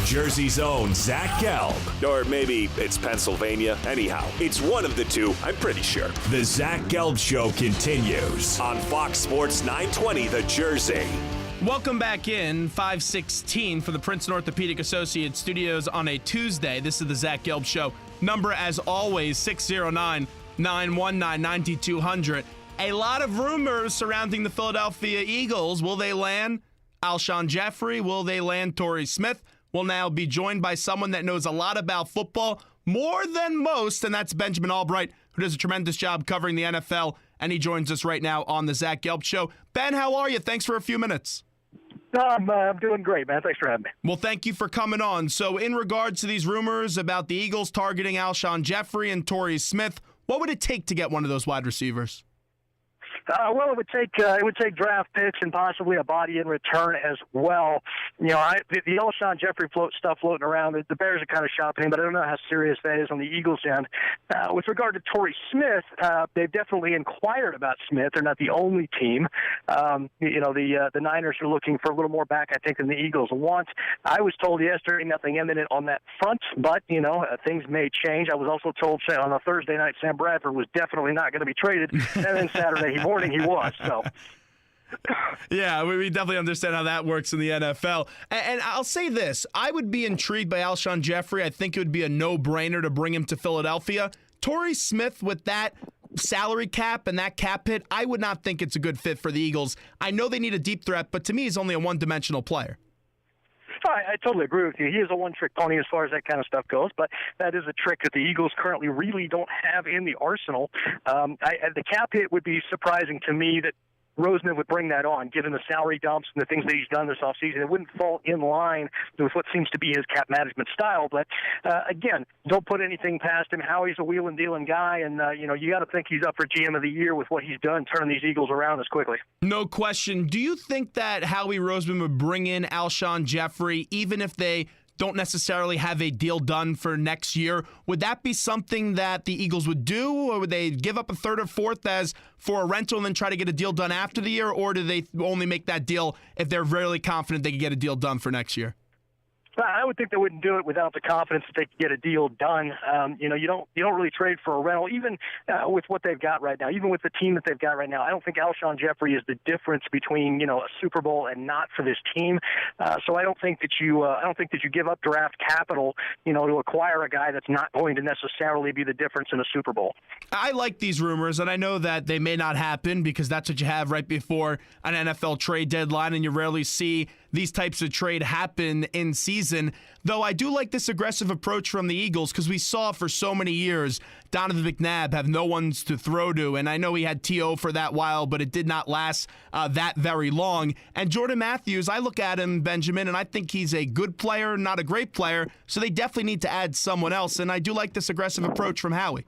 Jersey's own Zach Gelb. Or maybe it's Pennsylvania. Anyhow, it's one of the two, I'm pretty sure. The Zach Gelb Show continues On Fox Sports 920, The Jersey. Welcome back in, 5:16 for the Princeton Orthopedic Associates studios on a Tuesday. This is the Zach Gelb Show. Number, as always, 609-919-9200. A lot of rumors surrounding the Philadelphia Eagles. Will they land Alshon Jeffery? Will they land Torrey Smith? We'll now be joined by someone that knows a lot about football, more than most, and that's Benjamin Allbright, who does a tremendous job covering the NFL, and he joins us right now on the Zach Gelb Show. Ben, how are you? Thanks for a few minutes. I'm doing great, man. Thanks for having me. Well, thank you for coming on. So in regards to these rumors about the Eagles targeting Alshon Jeffery and Torrey Smith, what would it take to get one of those wide receivers? Well, it would take draft picks and possibly a body in return as well. You know, the Alshon Jeffery stuff floating around, the Bears are kind of shopping him, but I don't know how serious that is on the Eagles' end. With regard to Torrey Smith, they've definitely inquired about Smith. They're not the only team. The Niners are looking for a little more back, I think, than the Eagles want. I was told yesterday nothing imminent on that front, but, things may change. I was also told on a Thursday night Sam Bradford was definitely not going to be traded, and then Saturday morning he was, so. Yeah, we definitely understand how that works in the NFL. And I'll say this. I would be intrigued by Alshon Jeffery. I think it would be a no-brainer to bring him to Philadelphia. Torrey Smith, with that salary cap and that cap hit, I would not think it's a good fit for the Eagles. I know they need a deep threat, but to me, he's only a one-dimensional player. I totally agree with you. He is a one-trick pony as far as that kind of stuff goes, but that is a trick that the Eagles currently really don't have in the arsenal. The cap hit would be surprising to me that Roseman would bring that on, given the salary dumps and the things that he's done this offseason. It wouldn't fall in line with what seems to be his cap management style. But, again, don't put anything past him. Howie's a wheel-and-dealing guy, and, you got to think he's up for GM of the Year with what he's done, turning these Eagles around as quickly. No question. Do you think that Howie Roseman would bring in Alshon Jeffery, even if they don't necessarily have a deal done for next year? Would that be something that the Eagles would do, or would they give up a third or fourth as for a rental and then try to get a deal done after the year, or do they only make that deal if they're really confident they can get a deal done for next year? I would think they wouldn't do it without the confidence that they could get a deal done. You don't really trade for a rental, even with what they've got right now. Even with the team that they've got right now, I don't think Alshon Jeffery is the difference between a Super Bowl and not for this team. So I don't think that you give up draft capital to acquire a guy that's not going to necessarily be the difference in a Super Bowl. I like these rumors, and I know that they may not happen because that's what you have right before an NFL trade deadline, and you rarely see these types of trade happen in season. Though I do like this aggressive approach from the Eagles because we saw for so many years Donovan McNabb have no ones to throw to, and I know he had T.O. for that while, but it did not last that very long. And Jordan Matthews, I look at him, Benjamin, and I think he's a good player, not a great player, so they definitely need to add someone else, and I do like this aggressive approach from Howie.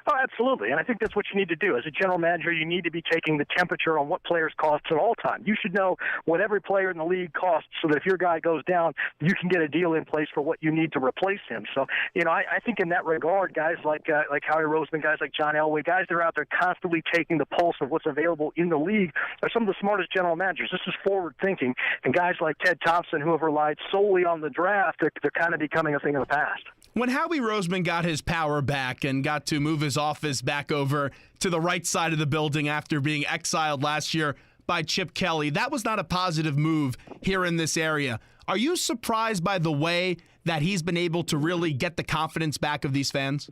Oh, absolutely. And I think that's what you need to do. As a general manager, you need to be taking the temperature on what players cost at all times. You should know what every player in the league costs so that if your guy goes down, you can get a deal in place for what you need to replace him. So, I think in that regard, guys like Howie Roseman, guys like John Elway, guys that are out there constantly taking the pulse of what's available in the league are some of the smartest general managers. This is forward thinking. And guys like Ted Thompson, who have relied solely on the draft, they're kind of becoming a thing of the past. When Howie Roseman got his power back and got to move his office back over to the right side of the building after being exiled last year by Chip Kelly, that was not a positive move here in this area. Are you surprised by the way that he's been able to really get the confidence back of these fans?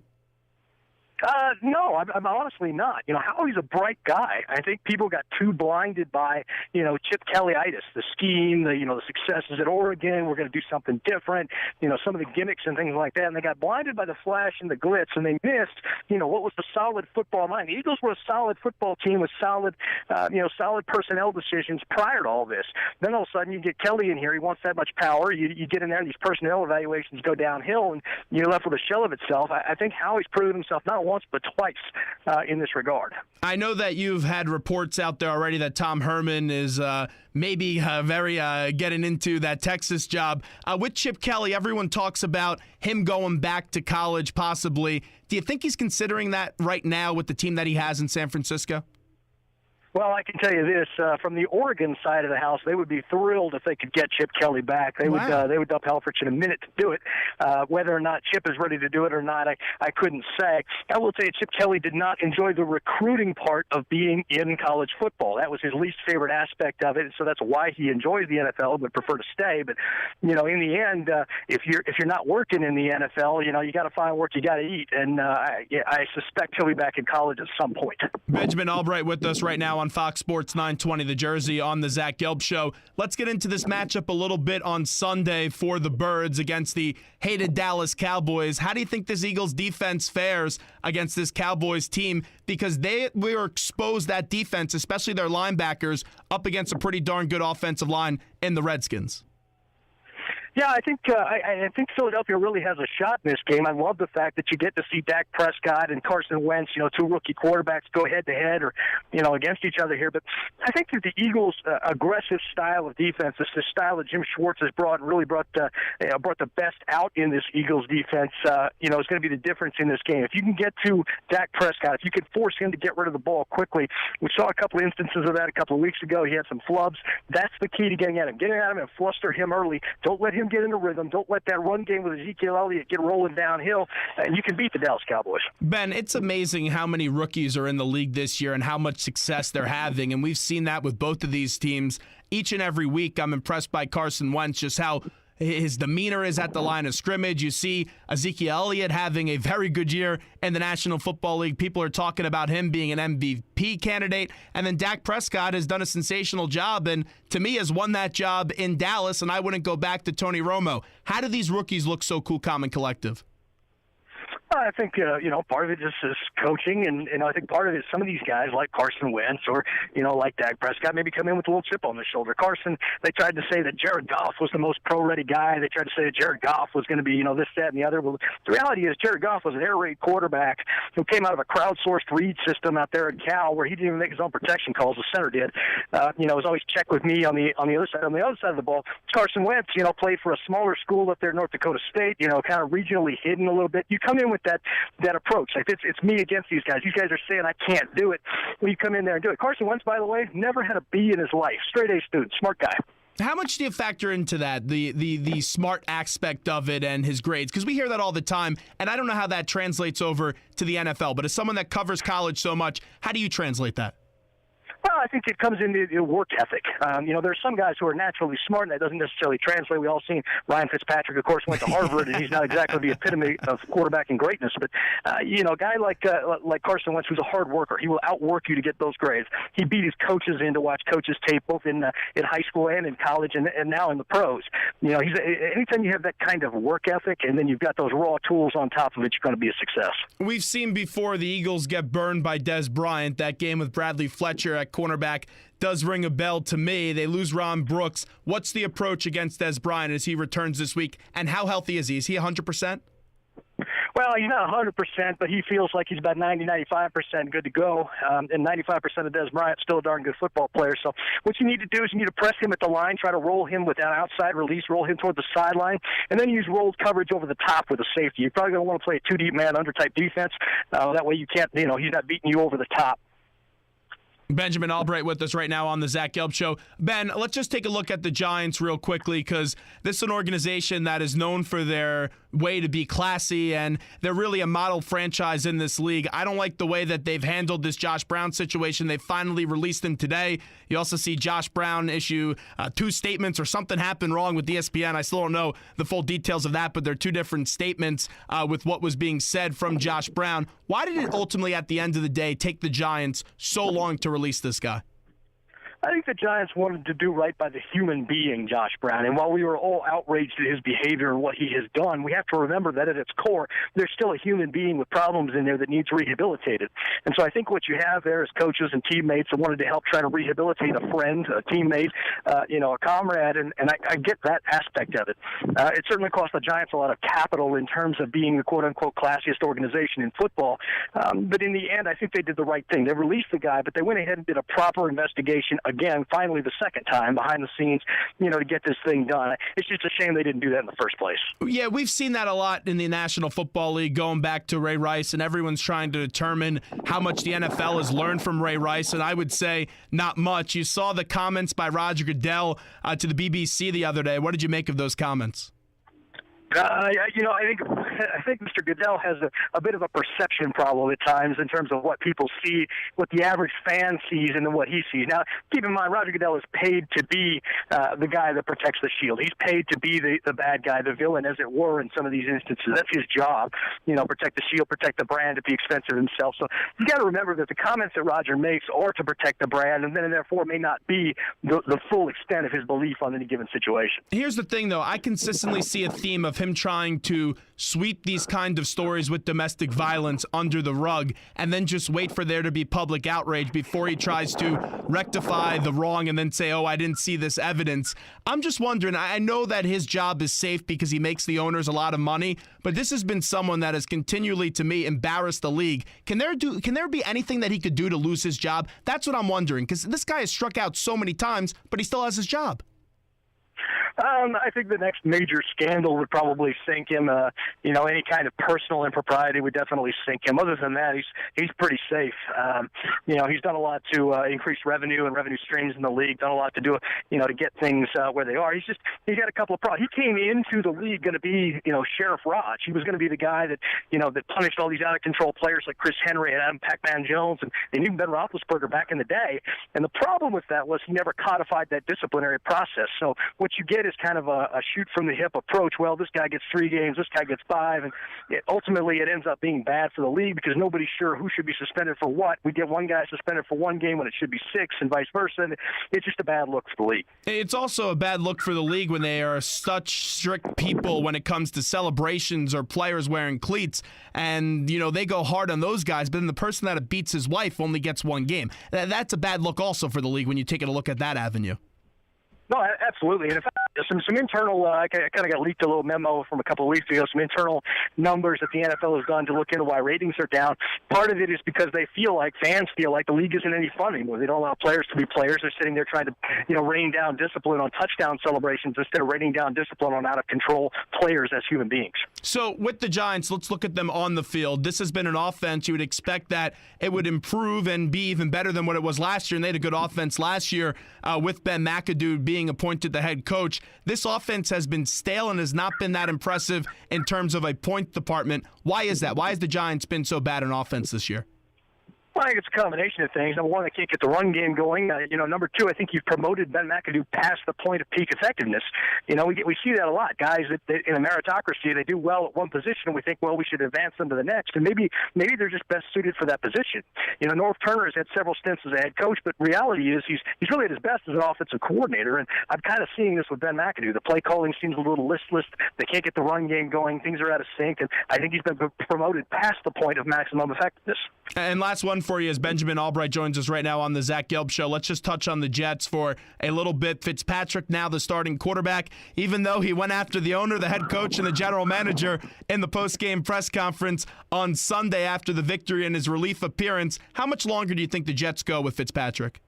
No, I'm honestly not. Howie's a bright guy. I think people got too blinded by, Chip Kelly-itis, the scheme, the successes at Oregon. We're going to do something different, some of the gimmicks and things like that. And they got blinded by the flash and the glitz, and they missed, what was the solid football mind. The Eagles were a solid football team with solid personnel decisions prior to all this. Then all of a sudden you get Kelly in here. He wants that much power. You get in there, and these personnel evaluations go downhill, and you're left with a shell of itself. I think Howie's proven himself not once but twice in this regard. I know that you've had reports out there already that Tom Herman is maybe very getting into that Texas job. With Chip Kelly, everyone talks about him going back to college possibly. Do you think he's considering that right now with the team that he has in San Francisco? Well, I can tell you this: from the Oregon side of the house, they would be thrilled if they could get Chip Kelly back. They would dump Helfrich in a minute to do it. Whether or not Chip is ready to do it or not, I couldn't say. I will tell you, Chip Kelly did not enjoy the recruiting part of being in college football. That was his least favorite aspect of it, so that's why he enjoys the NFL, would prefer to stay. But in the end, if you're not working in the NFL, you got to find work, you got to eat, and I suspect he'll be back in college at some point. Benjamin Allbright with us right now on Fox Sports 920 The Jersey on the Zach Gelb Show. Let's get into this matchup a little bit on Sunday for the Birds against the hated Dallas Cowboys. How do you think this Eagles defense fares against this Cowboys team? Because they were exposed, that defense, especially their linebackers, up against a pretty darn good offensive line in the Redskins. Yeah, I think Philadelphia really has a shot in this game. I love the fact that you get to see Dak Prescott and Carson Wentz, two rookie quarterbacks go head-to-head or, against each other here. But I think that the Eagles' aggressive style of defense, this style that Jim Schwartz has brought the best out in this Eagles defense, is going to be the difference in this game. If you can get to Dak Prescott, if you can force him to get rid of the ball quickly, we saw a couple of instances of that a couple of weeks ago. He had some flubs. That's the key to getting at him. Getting at him and fluster him early. Don't let him get in a rhythm. Don't let that run game with Ezekiel Elliott get rolling downhill, and you can beat the Dallas Cowboys. Ben, it's amazing how many rookies are in the league this year and how much success they're having, and we've seen that with both of these teams. Each and every week, I'm impressed by Carson Wentz, just how his demeanor is at the line of scrimmage. You see Ezekiel Elliott having a very good year in the National Football League. People are talking about him being an MVP candidate. And then Dak Prescott has done a sensational job and, to me, has won that job in Dallas, and I wouldn't go back to Tony Romo. How do these rookies look so cool, calm, and collective? I think, part of it just is coaching, and I think part of it is some of these guys like Carson Wentz or, like Dak Prescott maybe come in with a little chip on their shoulder. Carson, they tried to say that Jared Goff was the most pro-ready guy. They tried to say that Jared Goff was going to be, this, that, and the other. Well, the reality is Jared Goff was an air raid quarterback who came out of a crowdsourced read system out there at Cal where he didn't even make his own protection calls. The center did. It was always check with me on the other side. On the other side of the ball, Carson Wentz, played for a smaller school up there, North Dakota State, kind of regionally hidden a little bit. You come in with that approach. Like it's me against these guys. These guys are saying I can't do it. Well, you come in there and do it. Carson Wentz, by the way, never had a B in his life. Straight A student, smart guy. How much do you factor into that, the smart aspect of it and his grades? Because we hear that all the time, and I don't know how that translates over to the NFL. But as someone that covers college so much, how do you translate that? Well, I think it comes into work ethic. There's some guys who are naturally smart, and that doesn't necessarily translate. We all seen Ryan Fitzpatrick, of course, went to Harvard, and he's not exactly the epitome of quarterbacking greatness. But, a guy like Carson Wentz, who's a hard worker, he will outwork you to get those grades. He beat his coaches in to watch coaches tape, both in high school and in college, and now in the pros. Anytime you have that kind of work ethic, and then you've got those raw tools on top of it, you're going to be a success. We've seen before the Eagles get burned by Dez Bryant. That game with Bradley Fletcher at cornerback does ring a bell to me. They lose Ron Brooks. What's the approach against Dez Bryant as he returns this week? And how healthy is he? Is he 100%? Well, he's not 100%, but he feels like he's about 90, 95% good to go. And 95% of Dez Bryant's still a darn good football player. So what you need to do is you need to press him at the line, try to roll him with an outside release, roll him toward the sideline, and then use rolled coverage over the top with a safety. You're probably going to want to play a two-deep man under type defense. That way you can't, he's not beating you over the top. Benjamin Allbright with us right now on the Zach Gelb Show. Ben, let's just take a look at the Giants real quickly, because this is an organization that is known for their way to be classy, and they're really a model franchise in this league. I don't like the way that they've handled this Josh Brown situation. They finally released him today. You also see Josh Brown issue two statements, or something happened wrong with ESPN. I still don't know the full details of that, but they're two different statements with what was being said from Josh Brown. Why did it ultimately, at the end of the day, take the Giants so long to release this guy? I think the Giants wanted to do right by the human being, Josh Brown. And while we were all outraged at his behavior and what he has done, we have to remember that at its core, there's still a human being with problems in there that needs rehabilitated. And so I think what you have there is coaches and teammates that wanted to help try to rehabilitate a friend, a teammate, a comrade, and I get that aspect of it. It certainly cost the Giants a lot of capital in terms of being the quote-unquote classiest organization in football. But in the end, I think they did the right thing. They released the guy, but they went ahead and did a proper investigation, again, finally the second time behind the scenes, to get this thing done. It's just a shame they didn't do that in the first place. Yeah, we've seen that a lot in the National Football League going back to Ray Rice, and everyone's trying to determine how much the NFL has learned from Ray Rice, and I would say not much. You saw the comments by Roger Goodell to the BBC the other day. What did you make of those comments? I think Mr. Goodell has a bit of a perception problem at times in terms of what people see, what the average fan sees, and then what he sees. Now, keep in mind, Roger Goodell is paid to be the guy that protects the shield. He's paid to be the bad guy, the villain, as it were, in some of these instances. That's his job, protect the shield, protect the brand at the expense of himself. So you got to remember that the comments that Roger makes are to protect the brand, and then therefore may not be the full extent of his belief on any given situation. Here's the thing, though. I consistently see a theme of him trying to sweep these kind of stories with domestic violence under the rug and then just wait for there to be public outrage before he tries to rectify the wrong and then say, oh, I didn't see this evidence. I'm just wondering, I know that his job is safe because he makes the owners a lot of money, but this has been someone that has continually, to me, embarrassed the league. Can there be anything that he could do to lose his job? That's what I'm wondering, because this guy has struck out so many times, but he still has his job. I think the next major scandal would probably sink him. Any kind of personal impropriety would definitely sink him. Other than that, he's pretty safe. He's done a lot to increase revenue and revenue streams in the league. Done a lot to do, to get things where they are. He's got a couple of problems. He came into the league going to be, Sheriff Raj. He was going to be the guy that, that punished all these out of control players like Chris Henry and Adam Pac-Man Jones and even Ben Roethlisberger back in the day. And the problem with that was he never codified that disciplinary process. So what you get is kind of a shoot from the hip approach. Well, this guy gets 3 games, this guy gets 5, and ultimately it ends up being bad for the league because nobody's sure who should be suspended for what. We get one guy suspended for 1 game when it should be 6, and vice versa. And it's just a bad look for the league. It's also a bad look for the league when they are such strict people when it comes to celebrations or players wearing cleats, and they go hard on those guys, but then the person that beats his wife only gets 1 game. That's a bad look also for the league when you take a look at that avenue. No, absolutely. And in fact, some internal, I kind of got leaked a little memo from a couple of weeks ago, some internal numbers that the NFL has done to look into why ratings are down. Part of it is because fans feel like the league isn't any fun anymore. They don't allow players to be players. They're sitting there trying to, rain down discipline on touchdown celebrations instead of raining down discipline on out-of-control players as human beings. So with the Giants, let's look at them on the field. This has been an offense. You would expect that it would improve and be even better than what it was last year, and they had a good offense last year with Ben McAdoo being appointed the head coach. This offense has been stale and has not been that impressive in terms of a point department. Why is that? Why has the Giants been so bad in offense this year? Well, I think it's a combination of things. Number one, they can't get the run game going. Number two, I think you've promoted Ben McAdoo past the point of peak effectiveness. We see that a lot. Guys that in a meritocracy, they do well at one position, and we think, well, we should advance them to the next. And maybe they're just best suited for that position. North Turner has had several stints as a head coach, but reality is he's really at his best as an offensive coordinator. And I'm kind of seeing this with Ben McAdoo. The play calling seems a little listless. They can't get the run game going. Things are out of sync, and I think he's been promoted past the point of maximum effectiveness. And last one for you, as Benjamin Allbright joins us right now on the Zach Gelb Show. Let's just touch on the Jets for a little bit. Fitzpatrick now the starting quarterback, even though he went after the owner, the head coach, and the general manager in the post-game press conference on Sunday after the victory and his relief appearance. How much longer do you think the Jets go with Fitzpatrick?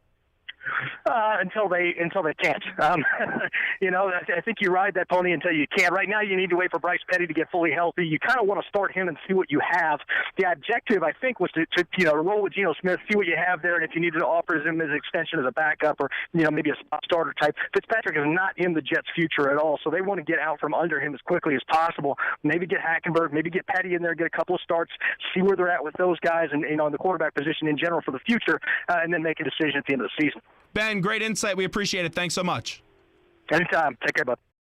Until they can't. I think you ride that pony until you can't. Right now, you need to wait for Bryce Petty to get fully healthy. You kind of want to start him and see what you have. The objective, I think, was to roll with Geno Smith, see what you have there, and if you needed to offer him as an extension as a backup or maybe a spot starter type. Fitzpatrick is not in the Jets' future at all, so they want to get out from under him as quickly as possible. Maybe get Hackenberg, maybe get Petty in there, get a couple of starts, see where they're at with those guys, and in the quarterback position in general for the future, and then make a decision at the end of the season. Ben, great insight. We appreciate it. Thanks so much. Anytime. Take care, bud.